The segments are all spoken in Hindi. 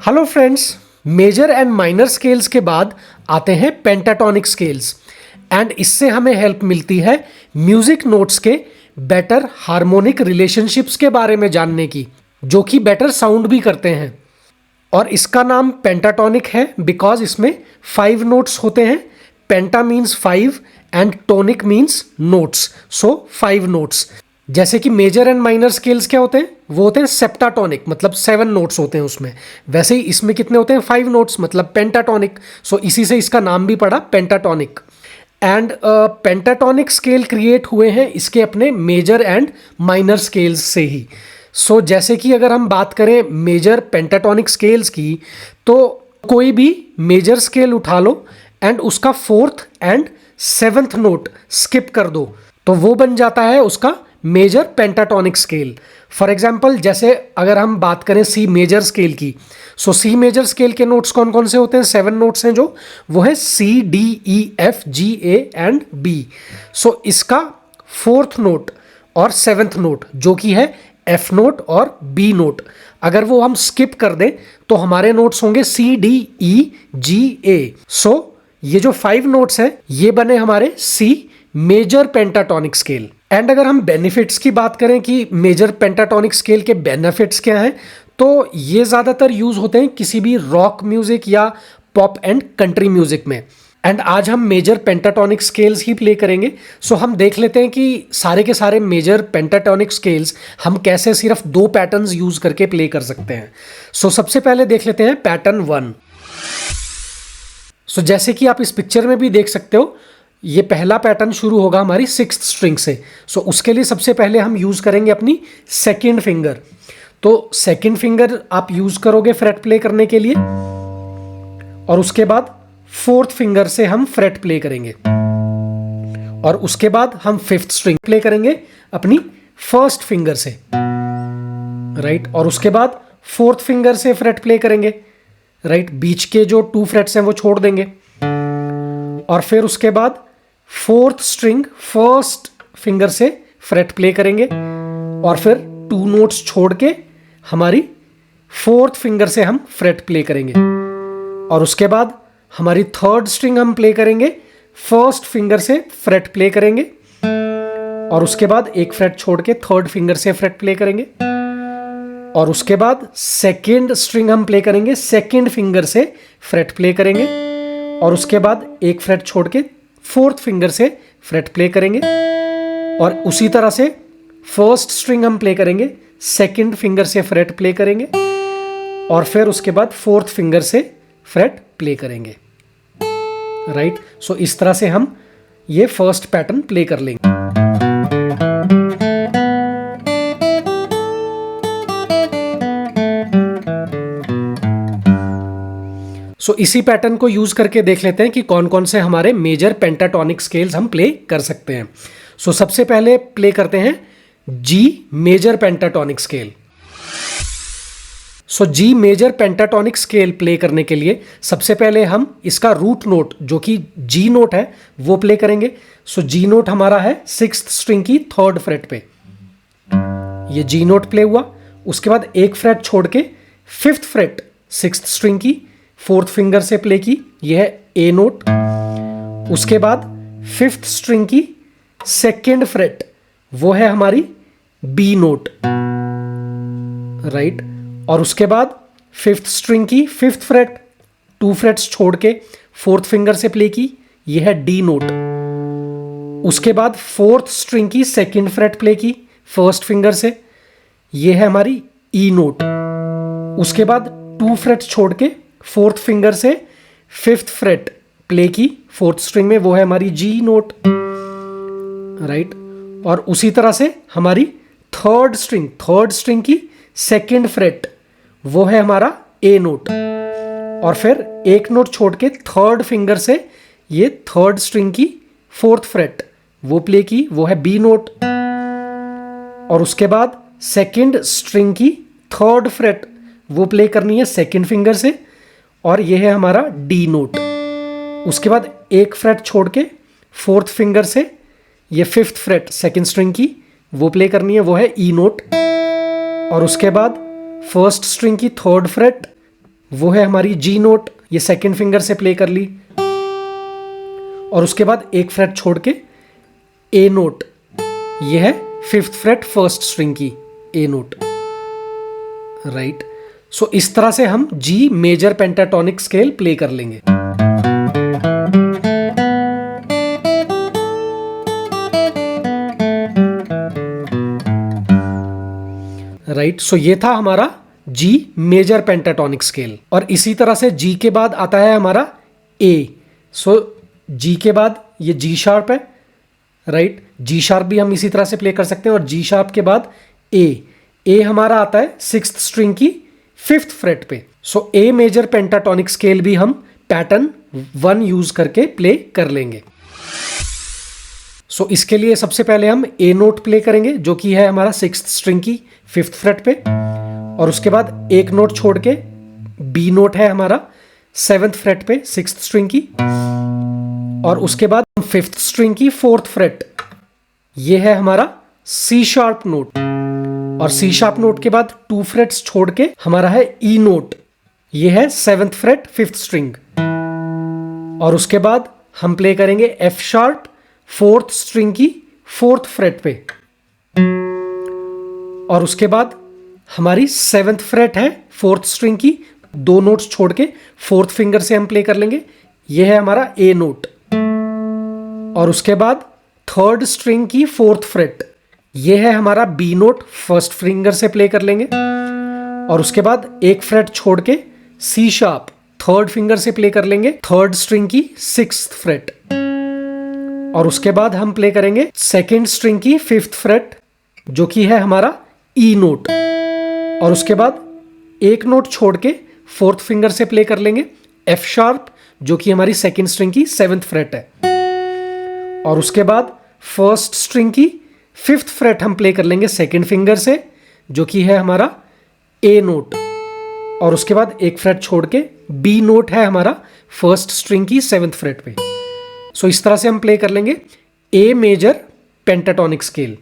Hello friends, major and minor scales के बाद आते हैं पेंटाटोनिक स्केल्स एंड इससे हमें हेल्प मिलती है म्यूजिक नोट्स के बेटर हार्मोनिक रिलेशनशिप्स के बारे में जानने की, जो कि बेटर साउंड भी करते हैं। और इसका नाम पेंटाटोनिक है बिकॉज इसमें 5 नोट्स होते हैं। Penta means 5 and tonic means notes, so 5 notes. जैसे कि मेजर एंड माइनर स्केल्स क्या होते हैं, वो होते हैं सेप्टाटोनिक, मतलब 7 नोट्स होते हैं उसमें। वैसे ही इसमें कितने होते हैं, 5 नोट्स, मतलब पेंटाटोनिक। सो इसी से इसका नाम भी पड़ा pentatonic. And pentatonic scale create हुए हैं इसके अपने मेजर एंड माइनर स्केल्स से ही। सो जैसे कि अगर हम बात करें मेजर पेंटाटोनिक स्केल्स की, तो कोई भी मेजर स्केल उठा लो एंड उसका 4th and 7th note skip कर दो, तो वो बन जाता है उसका major pentatonic scale. For example, जैसे अगर हम बात करें सी मेजर स्केल की, सो सी मेजर स्केल के नोट्स कौन कौन से होते हैं, 7 नोट्स हैं जो, वो है C, D, E, F, G, A and B. So इसका 4th नोट और 7th नोट जो कि है एफ नोट और बी नोट, अगर वो हम स्किप कर दें तो हमारे नोट्स होंगे सी, डी, ई, जी, ए। सो ये जो 5 नोट्स हैं ये बने हमारे C major pentatonic scale. And अगर हम बेनिफिट्स की बात करें कि मेजर पेंटाटोनिक स्केल के बेनिफिट्स क्या हैं, तो ये ज़्यादातर यूज़ होते हैं किसी भी रॉक म्यूज़िक या पॉप एंड कंट्री म्यूज़िक में। एंड आज हम मेजर पेंटाटोनिक स्केल्स ही प्ले करेंगे। सो हम देख लेते हैं कि सारे के सारे मेजर पेंटाटोनिक स्केल्स हम कैसे सिर्फ 2 पैटर्न्स यूज़ करके प्ले कर सकते हैं। सो सबसे पहले देख लेते हैं पैटर्न 1। सो जैसे कि आप इस पिक्चर में भी देख सकते हो, ये पहला पैटर्न शुरू होगा हमारी 6th स्ट्रिंग से। सो उसके लिए सबसे पहले हम यूज़ करेंगे अपनी सेकेंड फिंगर। तो सेकेंड फिंगर आप यूज़ करोगे फ्रेट प्ले करने के लिए, और उसके बाद 4th फिंगर से हम फ्रेट प्ले करेंगे, और उसके बाद हम 5th स्ट्रिंग प्ले करेंगे अपनी 1st फिंगर से, राइट। और उसके बाद 4th फिंगर से फ्रेट प्ले करेंगे, राइट। बीच के जो 2 फ्रेट्स हैं वो छोड़ देंगे, और फिर उसके बाद 4th स्ट्रिंग 1st फिंगर से फ्रेट प्ले करेंगे, और फिर 2 नोट्स छोड़ के हमारी 4th फिंगर से हम फ्रेट प्ले करेंगे, और उसके बाद हमारी 3rd स्ट्रिंग हम प्ले करेंगे 1st फिंगर से फ्रेट प्ले करेंगे, और उसके बाद एक फ्रेट छोड़ के 3rd फिंगर से फ्रेट प्ले करेंगे, और उसके बाद 2nd स्ट्रिंग हम प्ले करेंगे 2nd फिंगर से फ्रेट प्ले करेंगे, और उसके बाद एक फ्रेट छोड़ के 4th फिंगर से फ्रेट प्ले करेंगे, और उसी तरह से 1st स्ट्रिंग हम प्ले करेंगे 2nd फिंगर से फ्रेट प्ले करेंगे, और फिर उसके बाद 4th फिंगर से फ्रेट प्ले करेंगे, राइट। सो इस तरह से हम ये फर्स्ट पैटर्न प्ले कर लेंगे। सो इसी पैटर्न को यूज करके देख लेते हैं कि कौन कौन से हमारे मेजर पेंटाटोनिक स्केल्स हम प्ले कर सकते हैं। सो सबसे पहले प्ले करते हैं G major pentatonic scale. So G major pentatonic scale play करने के लिए सबसे पहले हम इसका रूट नोट जो कि जी नोट है वो प्ले करेंगे। सो जी नोट हमारा है 6th स्ट्रिंग की 3rd फ्रेट पे, ये जी नोट प्ले हुआ। उसके बाद एक फ्रेट छोड़ के 5th फ्रेट 6th स्ट्रिंग की 4th फिंगर से प्ले की, यह है ए नोट। उसके बाद 5th स्ट्रिंग की 2nd फ्रेट वो है हमारी बी नोट, राइट। और उसके बाद 5th स्ट्रिंग की 5th फ्रेट 2 फ्रेट्स छोड़ के 4th फिंगर से प्ले की, यह है डी नोट। उसके बाद 4th स्ट्रिंग की 2nd फ्रेट प्ले की 1st फिंगर से, यह है हमारी ई नोट। उसके बाद 2 फ्रेट्स छोड़ के 4th फिंगर से 5th फ्रेट प्ले की 4th स्ट्रिंग में, वो है हमारी जी नोट, राइट। और उसी तरह से हमारी 3rd स्ट्रिंग की 2nd फ्रेट वो है हमारा ए नोट, और फिर एक नोट छोड़ के 3rd फिंगर से ये 3rd स्ट्रिंग की 4th फ्रेट वो प्ले की, वो है बी नोट। और उसके बाद 2nd स्ट्रिंग की 3rd फ्रेट वो प्ले करनी है 2nd फिंगर से, और ये है हमारा डी नोट। उसके बाद एक फ्रेट छोड़ के 4th फिंगर से ये 5th फ्रेट 2nd स्ट्रिंग की वो प्ले करनी है, वो है ई नोट। और उसके बाद 1st स्ट्रिंग की 3rd फ्रेट वो है हमारी जी नोट, ये सेकंड फिंगर से प्ले कर ली। और उसके बाद एक फ्रेट छोड़ के ए नोट, ये है फिफ्थ फ्रेट फर्स्ट स्ट्रिंग की ए नोट, राइट। सो इस तरह से हम G major pentatonic scale play कर लेंगे। राइट, सो ये था हमारा जी मेजर पेंटाटोनिक स्केल। और इसी तरह से जी के बाद आता है हमारा ए। सो जी के बाद ये जी शार्प है, राइट। जी शार्प भी हम इसी तरह से प्ले कर सकते हैं। और जी शार्प के बाद ए हमारा आता है सिक्स्थ स्ट्रिंग की फिफ्थ फ्रेट पे। सो ए मेजर पेंटाटोनिक स्केल भी हम पैटर्न 1 यूज करके प्ले कर लेंगे। सो इसके लिए सबसे पहले हम ए नोट प्ले करेंगे, जो कि है हमारा सिक्स्थ स्ट्रिंग की फिफ्थ फ्रेट पे। और उसके बाद एक नोट छोड़ के बी नोट है हमारा सेवेंथ फ्रेट पे सिक्स्थ स्ट्रिंग की। और उसके बाद फिफ्थ स्ट्रिंग की फोर्थ फ्रेट, ये है हमारा सी शार्प नोट। और सी शार्प नोट के बाद 2 फ्रेट्स छोड़ के हमारा है ई नोट, ये है सेवेंथ फ्रेट फिफ्थ स्ट्रिंग। और उसके बाद हम प्ले करेंगे एफ शार्प फोर्थ स्ट्रिंग की फोर्थ फ्रेट पे। और उसके बाद हमारी सेवेंथ फ्रेट है फोर्थ स्ट्रिंग की, 2 नोट्स छोड़ के फोर्थ फिंगर से हम प्ले कर लेंगे, यह है हमारा ए नोट। और उसके बाद थर्ड स्ट्रिंग की फोर्थ फ्रेट, यह है हमारा बी नोट, फर्स्ट फिंगर से प्ले कर लेंगे। और उसके बाद एक फ्रेट छोड़ के सी शार्प थर्ड फिंगर से प्ले कर लेंगे, थर्ड स्ट्रिंग की सिक्स्थ फ्रेट। और उसके बाद हम प्ले करेंगे सेकेंड स्ट्रिंग की फिफ्थ फ्रेट, जो कि है हमारा ई नोट। और उसके बाद एक नोट छोड़ के फोर्थ फिंगर से प्ले कर लेंगे एफ शार्प, जो कि हमारी सेकेंड स्ट्रिंग की सेवेंथ फ्रेट है। और उसके बाद फर्स्ट स्ट्रिंग की फिफ्थ फ्रेट हम प्ले कर लेंगे सेकेंड फिंगर से, जो कि है हमारा ए नोट। और उसके बाद एक फ्रेट छोड़ के बी नोट है हमारा फर्स्ट स्ट्रिंग की सेवेंथ फ्रेट पे। सो इस तरह से हम प्ले कर लेंगे A major pentatonic scale.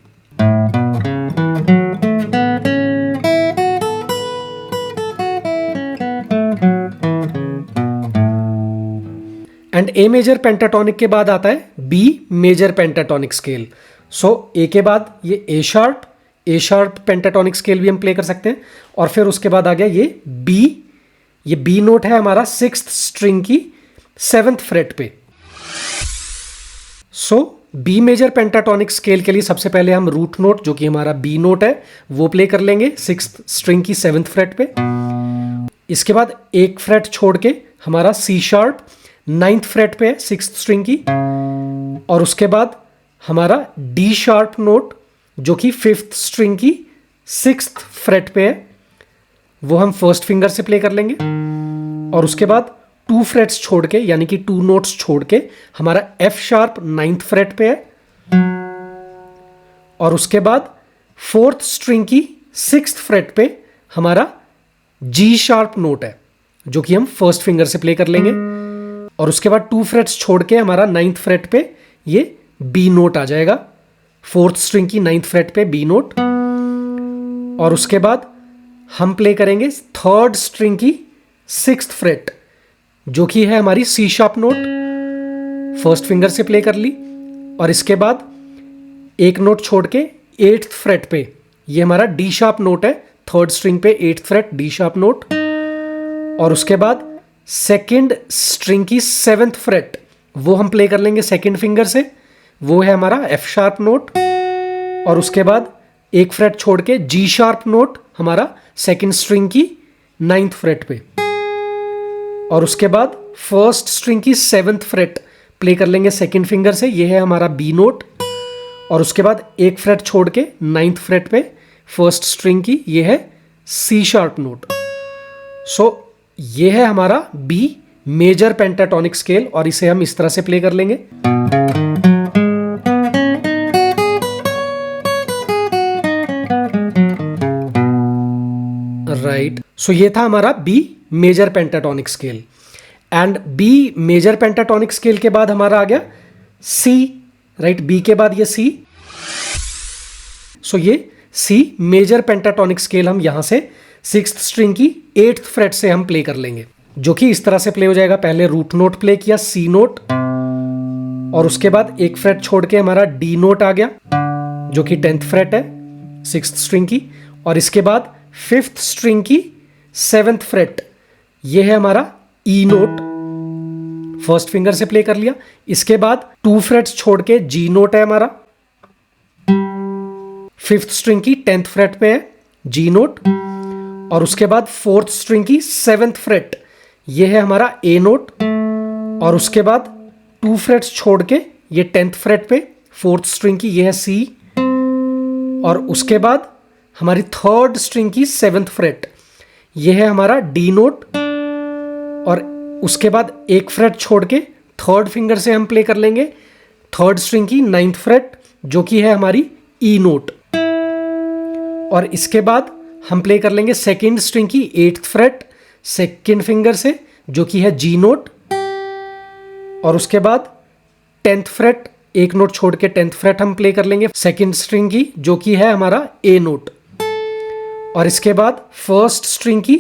And A major pentatonic के बाद आता है B major pentatonic scale. So A के बाद ये ए शार्प पेंटाटोनिक स्केल भी हम प्ले कर सकते हैं। और फिर उसके बाद आ गया ये बी नोट है हमारा सिक्स्थ स्ट्रिंग की सेवेंथ फ्रेट पे। सो बी मेजर पेंटाटोनिक स्केल के लिए सबसे पहले हम रूट नोट, जो कि हमारा बी नोट है, वो प्ले कर लेंगे सिक्स्थ स्ट्रिंग की सेवेंथ फ्रेट पे। इसके बाद एक फ्रेट छोड़ के हमारा सी शार्प नाइन्थ फ्रेट पे है सिक्स्थ स्ट्रिंग की। और उसके बाद हमारा डी शार्प नोट, जो कि फिफ्थ स्ट्रिंग की सिक्स्थ फ्रेट पे है, वो हम फर्स्ट फिंगर से प्ले कर लेंगे। और उसके बाद 2 फ्रेट्स छोड़ के, यानी कि 2 नोट्स छोड़ के हमारा एफ शार्प नाइन्थ फ्रेट पे है। और उसके बाद फोर्थ स्ट्रिंग की सिक्स्थ फ्रेट पे हमारा जी शार्प नोट है, जो कि हम फर्स्ट फिंगर से प्ले कर लेंगे। और उसके बाद 2 फ्रेट्स छोड़ के हमारा नाइन्थ फ्रेट पे ये बी नोट आ जाएगा, फोर्थ स्ट्रिंग की नाइन्थ फ्रेट पे बी नोट। और उसके बाद हम प्ले करेंगे थर्ड स्ट्रिंग की सिक्स्थ फ्रेट, जो कि है हमारी C sharp note, first finger से प्ले कर ली। और इसके बाद एक नोट छोड़ के एट्थ फ्रेट पे ये हमारा डी शार्प नोट है, थर्ड स्ट्रिंग पे eighth freight D sharp note. और उसके बाद सेकेंड स्ट्रिंग की सेवेंथ फ्रेट, वो हम प्ले कर लेंगे सेकेंड फिंगर से, वो है हमारा एफ शार्प नोट। और उसके बाद एक फ्रेट छोड़ के जी शार्प नोट हमारा सेकेंड स्ट्रिंग की नाइन्थ फ्रेट पे। और उसके बाद फर्स्ट स्ट्रिंग की सेवेंथ फ्रेट प्ले कर लेंगे सेकेंड फिंगर से, ये है हमारा बी नोट। और उसके बाद एक फ्रेट छोड़ के नाइन्थ फ्रेट पे फर्स्ट स्ट्रिंग की, ये है सी शार्प नोट। सो ये है हमारा बी मेजर पेंटाटोनिक स्केल, और इसे हम इस तरह से प्ले कर लेंगे। राइट, सो ये था हमारा B major pentatonic scale. And B major pentatonic scale के बाद हमारा आ गया सी, राइट। बी के बाद ये सी। सो ये सी मेजर पेंटाटोनिक स्केल हम यहां से सिक्स्थ स्ट्रिंग की 8th फ्रेट से हम प्ले कर लेंगे, जो कि इस तरह से प्ले हो जाएगा। पहले रूट नोट प्ले किया, सी नोट, और उसके बाद एक फ्रेट छोड़ के हमारा डी नोट आ गया, जो कि 10th फ्रेट है सिक्स्थ स्ट्रिंग की। और इसके बाद 5th स्ट्रिंग की 7th फ्रेट, ये है हमारा ई नोट, फर्स्ट फिंगर से प्ले कर लिया। इसके बाद 2 फ्रेट्स छोड़ के जी नोट है हमारा, 5th स्ट्रिंग की 10th फ्रेट पे है जी नोट। और उसके बाद 4th स्ट्रिंग की 7th फ्रेट, ये है हमारा ए नोट। और उसके बाद 2 फ्रेट्स छोड़ के ये 10th फ्रेट पे 4th स्ट्रिंग की, ये है सी। और उसके बाद हमारी 3rd स्ट्रिंग की 7th फ्रेट, ये है हमारा डी नोट। और उसके बाद एक फ्रेट छोड़ के 3rd फिंगर से हम प्ले कर लेंगे 3rd स्ट्रिंग की 9th फ्रेट, जो कि है हमारी ई नोट। और इसके बाद हम प्ले कर लेंगे 2nd स्ट्रिंग की 8th फ्रेट सेकेंड फिंगर से, जो कि है जी नोट। और उसके बाद 10th फ्रेट, एक नोट छोड़ के 10th फ्रेट हम प्ले कर लेंगे 2nd स्ट्रिंग की, जो कि है हमारा ए नोट। और इसके बाद 1st स्ट्रिंग की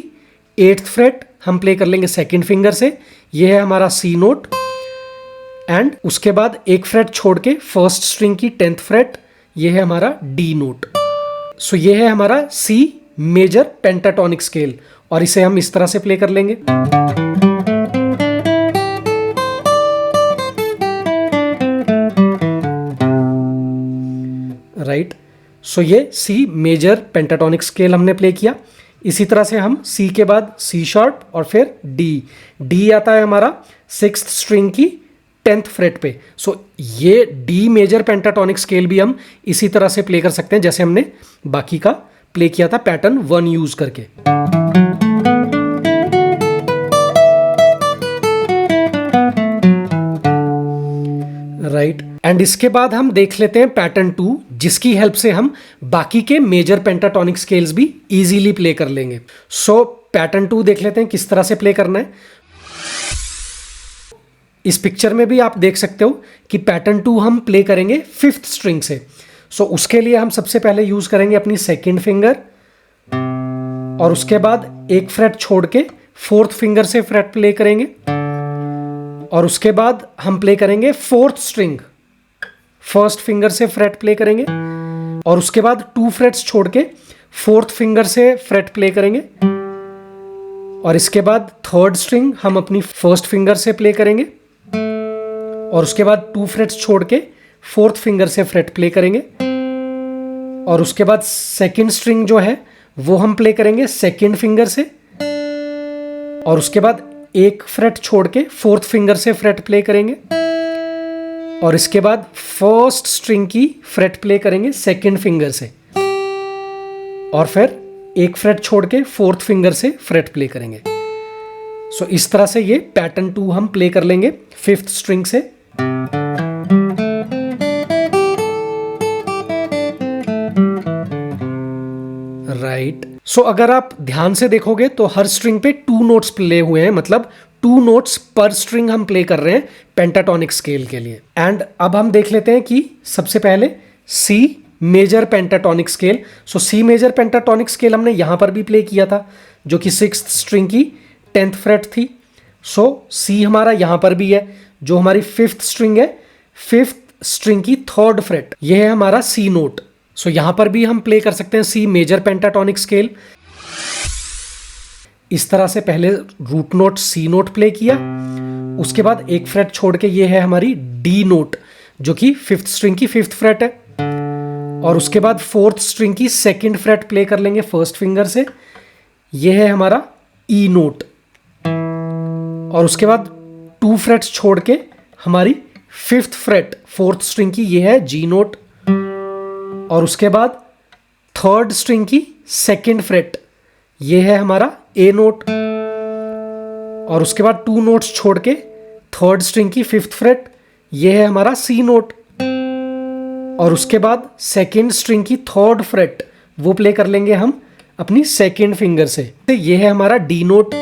8th फ्रेट हम प्ले कर लेंगे 2nd फिंगर से, ये है हमारा सी नोट। एंड उसके बाद एक फ्रेट छोड़ के 1st स्ट्रिंग की 10th फ्रेट, ये है हमारा डी नोट। सो ये है हमारा सी मेजर पेंटाटोनिक स्केल, और इसे हम इस तरह से प्ले कर लेंगे। राइट, सो ये सी मेजर पेंटाटोनिक स्केल हमने प्ले किया। इसी तरह से हम सी के बाद सी शार्प और फिर डी आता है हमारा 6th स्ट्रिंग की 10th फ्रेट पे। सो ये डी मेजर पेंटाटोनिक स्केल भी हम इसी तरह से प्ले कर सकते हैं जैसे हमने बाकी का प्ले किया था पैटर्न 1 यूज करके। राइट, एंड इसके बाद हम देख लेते हैं पैटर्न 2, जिसकी हेल्प से हम बाकी के मेजर पेंटाटोनिक स्केल्स भी इजीली प्ले कर लेंगे। सो पैटर्न 2 देख लेते हैं किस तरह से प्ले करना है। इस पिक्चर में भी आप देख सकते हो कि पैटर्न 2 हम प्ले करेंगे 5th स्ट्रिंग से। सो उसके लिए हम सबसे पहले यूज करेंगे अपनी 2nd फिंगर, और उसके बाद एक फ्रेट छोड़ के 4th फिंगर से फ्रेट प्ले करेंगे। और उसके बाद हम प्ले करेंगे 4th स्ट्रिंग, 1st फिंगर से फ्रेट प्ले करेंगे। और उसके बाद 2 फ्रेट्स छोड़ के 4th फिंगर से फ्रेट प्ले करेंगे। और इसके बाद 3rd स्ट्रिंग हम अपनी 1st फिंगर से प्ले करेंगे। और उसके बाद 2 फ्रेट्स छोड़ के 4th फिंगर से फ्रेट प्ले करेंगे। और उसके बाद 2nd स्ट्रिंग जो है वो हम प्ले करेंगे 2nd फिंगर से। और उसके बाद एक फ्रेट छोड़ के 4th फिंगर से फ्रेट प्ले करेंगे। और इसके बाद 1st स्ट्रिंग की फ्रेट प्ले करेंगे 2nd फिंगर से। और फिर एक फ्रेट छोड़ के 4th फिंगर से फ्रेट प्ले करेंगे। सो इस तरह से ये पैटर्न 2 हम प्ले कर लेंगे 5th स्ट्रिंग से। राइट, सो अगर आप ध्यान से देखोगे तो हर स्ट्रिंग पे 2 नोट्स प्ले हुए हैं, मतलब 2 नोट्स पर स्ट्रिंग हम प्ले कर रहे हैं पेंटाटोनिक स्केल के लिए। एंड अब हम देख लेते हैं कि सबसे पहले सी मेजर पेंटाटोनिक स्केल। सो सी मेजर पेंटाटोनिक स्केल हमने यहां पर भी प्ले किया था, जो कि 6th स्ट्रिंग की 10th फ्रेट थी। सो सी हमारा यहां पर भी है, जो हमारी 5th स्ट्रिंग है, 5th स्ट्रिंग की 3rd फ्रेट, यह है हमारा सी नोट। सो यहां पर भी हम प्ले कर सकते हैं सी मेजर पेंटाटोनिक स्केल। इस तरह से पहले रूट नोट सी नोट प्ले किया, उसके बाद एक फ्रेट छोड़ के ये है हमारी डी नोट, जो कि 5th स्ट्रिंग की 5th फ्रेट है। और उसके बाद 4th स्ट्रिंग की 2nd फ्रेट प्ले कर लेंगे 1st फिंगर से, ये है हमारा ई नोट। और उसके बाद 2 फ्रेट्स छोड़ के हमारी 5th फ्रेट 4th स्ट्रिंग की, ये है जी नोट। और उसके बाद 3rd स्ट्रिंग की 2nd फ्रेट, ये है हमारा ए नोट। और उसके बाद 2 नोट्स छोड़ के 3rd स्ट्रिंग की 5th फ्रेट, ये है हमारा सी नोट। और उसके बाद 2nd स्ट्रिंग की 3rd फ्रेट वो प्ले कर लेंगे हम अपनी 2nd फिंगर से, ये है हमारा डी नोट।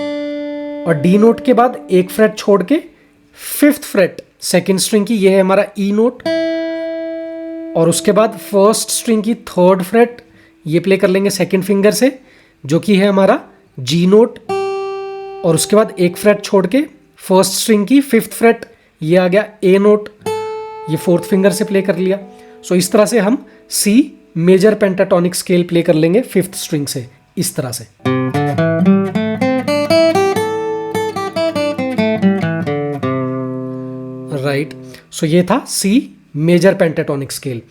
और डी नोट के बाद एक फ्रेट छोड़ के 5th फ्रेट 2nd स्ट्रिंग की, ये है हमारा ई नोट। और उसके बाद 1st स्ट्रिंग की 3rd फ्रेट ये प्ले कर लेंगे 2nd फिंगर से, जो कि है हमारा जी नोट, और उसके बाद एक फ्रेट छोड़ के फर्स्ट स्ट्रिंग की फिफ्थ फ्रेट, ये आ गया ए नोट, ये फोर्थ फिंगर से प्ले कर लिया। सो इस तरह से हम C major pentatonic scale play कर लेंगे फिफ्थ स्ट्रिंग से, इस तरह से। राइट, सो ये था सी मेजर पेंटाटोनिक स्केल।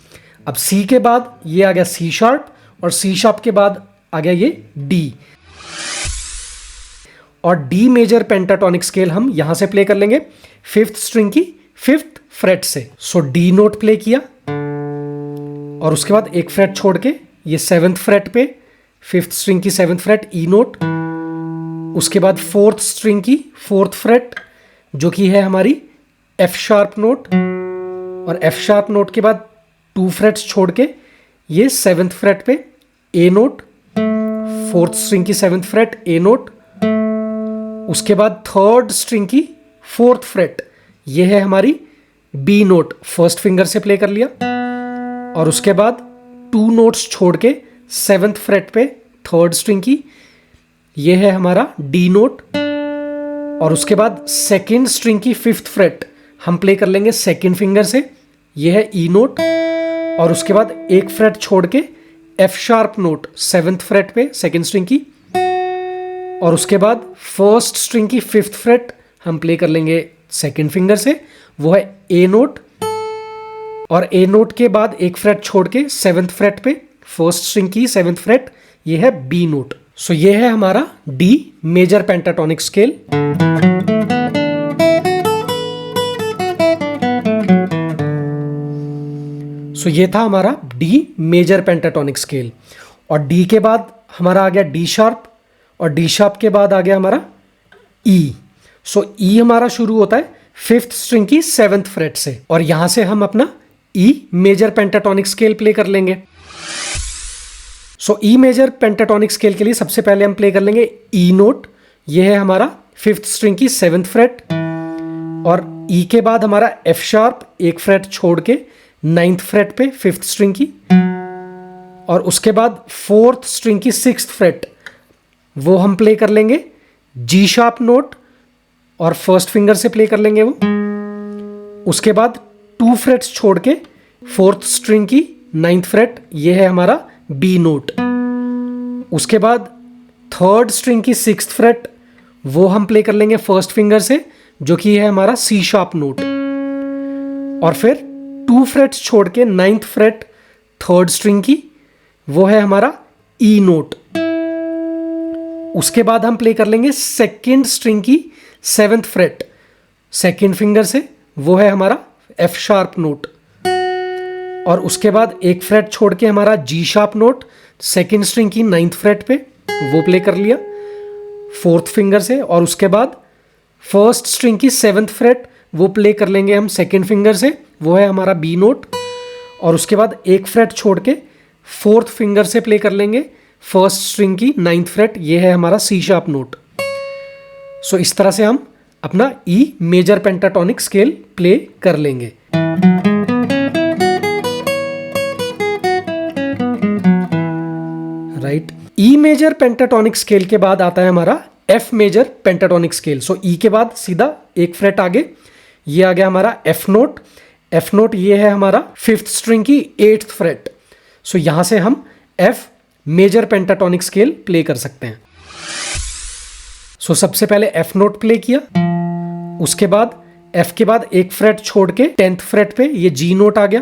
अब सी के बाद ये आ गया सी शार्प, और सी शार्प के बाद आ गया ये डी, और डी मेजर पेंटाटोनिक स्केल हम यहां से प्ले कर लेंगे फिफ्थ स्ट्रिंग की फिफ्थ फ्रेट से। सो डी नोट प्ले किया, और उसके बाद एक फ्रेट छोड़ के ये सेवेंथ फ्रेट पे फिफ्थ स्ट्रिंग की सेवेंथ फ्रेट ई नोट, उसके बाद फोर्थ स्ट्रिंग की फोर्थ फ्रेट जो कि है हमारी एफ शार्प नोट, और एफ शार्प नोट के बाद टू फ्रेट्स छोड़ के ये सेवेंथ फ्रेट पे ए नोट, फोर्थ स्ट्रिंग की सेवेंथ फ्रेट ए नोट, उसके बाद थर्ड स्ट्रिंग की फोर्थ फ्रेट ये है हमारी बी नोट, फर्स्ट फिंगर से प्ले कर लिया, और उसके बाद टू नोट्स छोड़ के सेवेंथ फ्रेट पे थर्ड स्ट्रिंग की ये है हमारा डी नोट, और उसके बाद सेकेंड स्ट्रिंग की फिफ्थ फ्रेट हम प्ले कर लेंगे सेकेंड फिंगर से, ये है ई नोट, और उसके बाद एक फ्रेट छोड़ के F sharp note seventh fret पे सेकेंड स्ट्रिंग की, और उसके बाद फर्स्ट स्ट्रिंग की फिफ्थ फ्रेट हम प्ले कर लेंगे सेकेंड फिंगर से, वो है ए नोट, और ए नोट के बाद एक फ्रेट छोड़ के सेवेंथ फ्रेट पे फर्स्ट स्ट्रिंग की सेवेंथ फ्रेट ये है बी नोट। सो ये है हमारा डी मेजर पेंटाटोनिक स्केल। सो ये था हमारा डी मेजर पेंटाटोनिक स्केल, और डी के बाद हमारा आ गया डी शार्प, और डी शार्प के बाद आ गया हमारा ई। सो ई हमारा शुरू होता है फिफ्थ स्ट्रिंग की सेवेंथ फ्रेट से, और यहां से हम अपना E major pentatonic scale play कर लेंगे। So E major pentatonic scale के लिए सबसे पहले हम प्ले कर लेंगे ई नोट, ये है हमारा फिफ्थ स्ट्रिंग की सेवेंथ फ्रेट, और ई के बाद हमारा एफ शार्प एक फ्रेट छोड़ के नाइन्थ फ्रेट पे फिफ्थ स्ट्रिंग की, और उसके बाद फोर्थ स्ट्रिंग की सिक्स्थ फ्रेट वो हम प्ले कर लेंगे जी शार्प नोट, और फर्स्ट फिंगर से प्ले कर लेंगे वो। उसके बाद टू फ्रेट्स छोड़ के फोर्थ स्ट्रिंग की नाइन्थ फ्रेट ये है हमारा बी नोट, उसके बाद थर्ड स्ट्रिंग की सिक्स्थ फ्रेट वो हम प्ले कर लेंगे फर्स्ट फिंगर से जो कि है हमारा सी शार्प नोट, और फिर टू फ्रेट्स छोड़ के नाइन्थ फ्रेट थर्ड स्ट्रिंग की वो है हमारा ई नोट। उसके बाद हम प्ले कर लेंगे सेकेंड स्ट्रिंग की सेवेंथ फ्रेट सेकेंड फिंगर से, वो है हमारा एफ शार्प नोट, और उसके बाद एक फ्रेट छोड़ के हमारा G sharp note second string की नाइन्थ फ्रेट पे वो प्ले कर लिया फोर्थ फिंगर से, और उसके बाद फर्स्ट स्ट्रिंग की सेवेंथ फ्रेट वो प्ले कर लेंगे हम सेकेंड फिंगर से, वो है हमारा बी नोट, और उसके बाद एक फ्रेट छोड़ के फोर्थ फिंगर से प्ले कर लेंगे फर्स्ट स्ट्रिंग की नाइन्थ फ्रेट, ये है हमारा सी शार्प नोट। सो इस तरह से हम अपना E major pentatonic scale play कर लेंगे। Right, E major pentatonic scale के बाद आता है हमारा F major pentatonic scale. So E के बाद सीधा एक फ्रेट आगे ये आ गया हमारा एफ नोट। एफ नोट ये है हमारा फिफ्थ स्ट्रिंग की एट्थ फ्रेट। सो यहां से हम F major pentatonic scale play कर सकते हैं। सो सबसे पहले एफ नोट प्ले किया, उसके बाद एफ के बाद एक फ्रेट छोड़ के टेंथ फ्रेट पे ये जी नोट आ गया।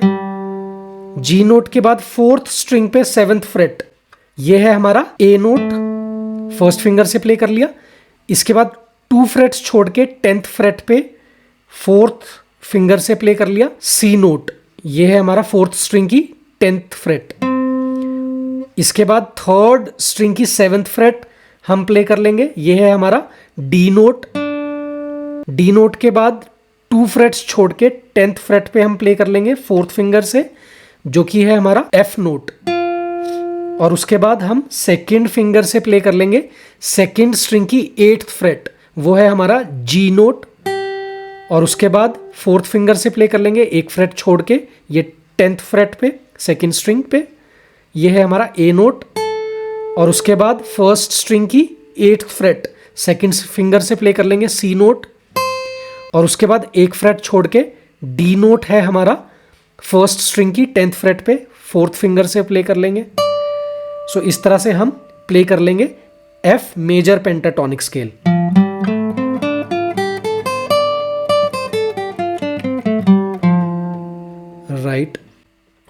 जी नोट के बाद फोर्थ स्ट्रिंग पे सेवेंथ फ्रेट ये है हमारा ए नोट, फर्स्ट फिंगर से प्ले कर लिया। इसके बाद टू फ्रेट्स छोड़ के टेंथ फ्रेट पे फोर्थ फिंगर से प्ले कर लिया सी नोट, ये है हमारा फोर्थ स्ट्रिंग की टेंथ फ्रेट। इसके बाद थर्ड स्ट्रिंग की सेवेंथ फ्रेट हम प्ले कर लेंगे, ये है हमारा डी नोट। डी नोट के बाद टू फ्रेट्स छोड़ के टेंथ फ्रेट पे हम प्ले कर लेंगे फोर्थ फिंगर से, जो कि है हमारा एफ नोट। और उसके बाद हम सेकेंड फिंगर से प्ले कर लेंगे सेकेंड स्ट्रिंग की एट्थ फ्रेट, वो है हमारा जी नोट। और उसके बाद फोर्थ फिंगर से प्ले कर लेंगे एक फ्रेट छोड़ के ये टेंथ फ्रेट पे सेकेंड स्ट्रिंग पे, ये है हमारा ए नोट। और उसके बाद फर्स्ट स्ट्रिंग की 8th फ्रेट सेकंड फिंगर से प्ले कर लेंगे सी नोट, और उसके बाद एक फ्रेट छोड़ के डी नोट है हमारा फर्स्ट स्ट्रिंग की 10th फ्रेट पे 4th फिंगर से प्ले कर लेंगे। सो इस तरह से हम प्ले कर लेंगे F major pentatonic scale. Right,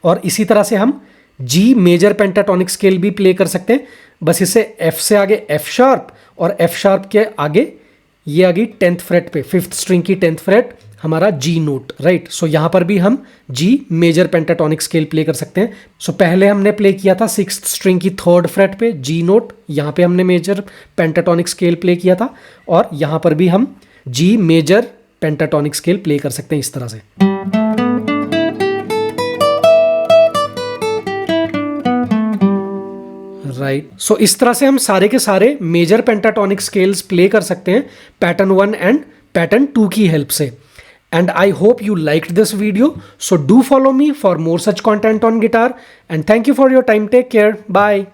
और इसी तरह से हम जी मेजर पेंटाटोनिक स्केल भी प्ले कर सकते हैं, बस इसे एफ से आगे एफ शार्प और एफ शार्प के आगे ये आ गई 10th फ्रेट पे 5th स्ट्रिंग की 10th फ्रेट हमारा जी नोट। राइट, सो यहां पर भी हम G major pentatonic scale play कर सकते हैं। सो पहले हमने प्ले किया था 6th स्ट्रिंग की 3rd फ्रेट पे जी नोट, यहां पे हमने मेजर पेंटाटोनिक स्केल प्ले किया था, और यहां पर भी हम G major pentatonic scale play कर सकते हैं इस तरह से। राइट, सो इस तरह से हम सारे के सारे मेजर पेंटाटोनिक स्केल्स प्ले कर सकते हैं पैटर्न 1 एंड पैटर्न 2 की हेल्प से। And I hope you liked this video. So do follow me for more such content on guitar. And thank you for your time. Take care. Bye.